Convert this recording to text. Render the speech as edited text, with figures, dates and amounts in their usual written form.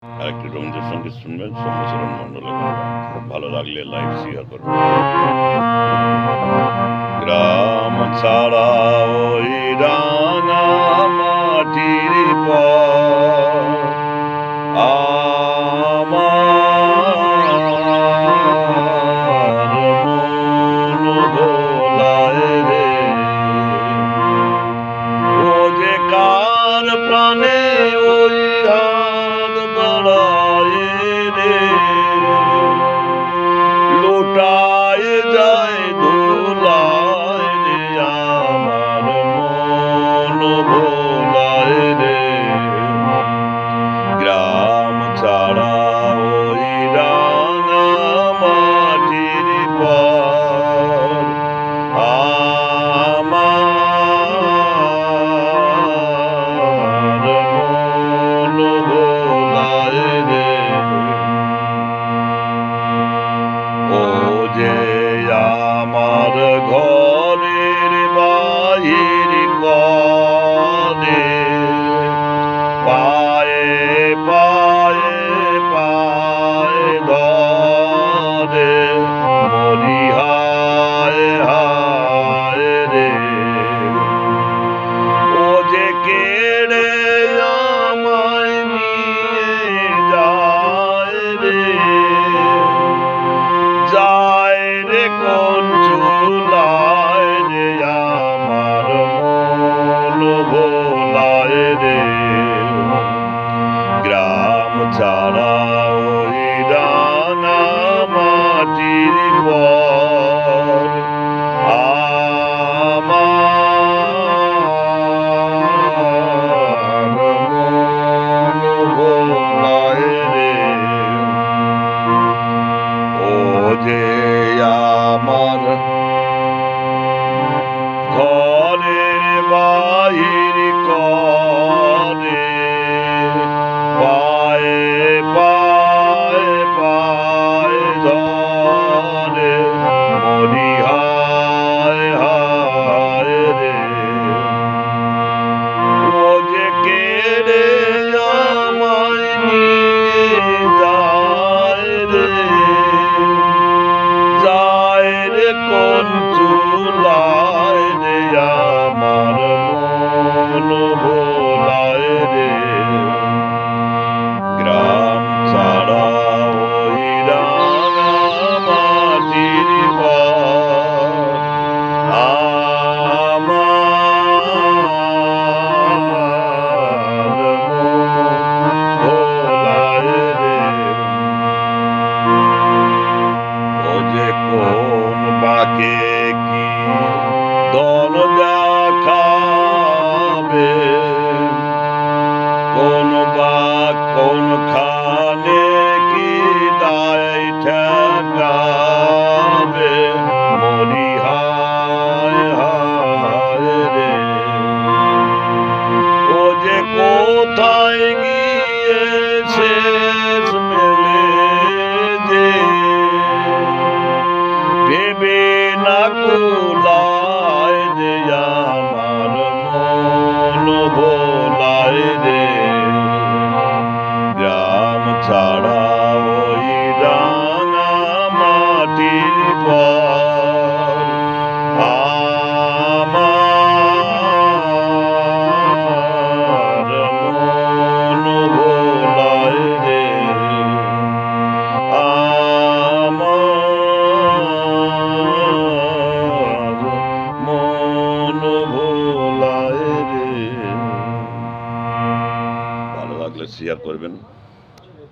আরেকটি রবীন্দ্রসঙ্গীত শুনবেন সৌম্যচরণ মণ্ডলের গান। খুব ভালো লাগলে লাইক শেয়ার করবেন। গ্রাম ছাড়া ওই রাঙা মাটির পর আমার মন ভোলায় রে, ও যে কার প্রাণে ওই হাত বাড়ায় রে, লোটায় যায় ধুলায় রে, আমার মন ভোলায় রে। গ্রাম ছাড়া ওই রাঙা মাটির পর আমার মন ভোলায় রে, ও যে আমার ঘরের বাহির করে, পায়ে পায়ে পায়ে ধরে, মরি হায় হায় রে, ও যে কেড়ে আমায় নিয়ে যায় রে, যায় রে কোন চুলায় রে, আমার মন ভোলায় রে। গ্রাম ছাড়া ওই রাঙা মাটির পর আমার মন ভোলায় রে, ও যে আমার ঘরের বাহির করে, পায়ে পায়ে পায়ে ধরে, মরি হায় হায় রে, ও যে কেড়ে আমায় নিয়ে যায় রে, যায় রে কোন চুলায় রে, আমার মন ভোলায় রে। গ্রাম ছাড়া ওই রাঙা মাটির পর আমার মন ভোলায় রে, ও যে কোন বাকে কি দল দেখাবে, কোন বা কোনখানে কি দায় ঠেকাবে, মরি হায় হায় রে, ও যে কোথায় গিয়ে শেষ মেলে যে, ভেবে না কুলায় রে, আমার মন ভোলায় রে। গ্রাম ছাড়া ওই রাঙা মাটির পর আমার মন ভোলায় রে, আমার মন ভোলায় রে। ভালো লাগলে শেয়ার করবেন।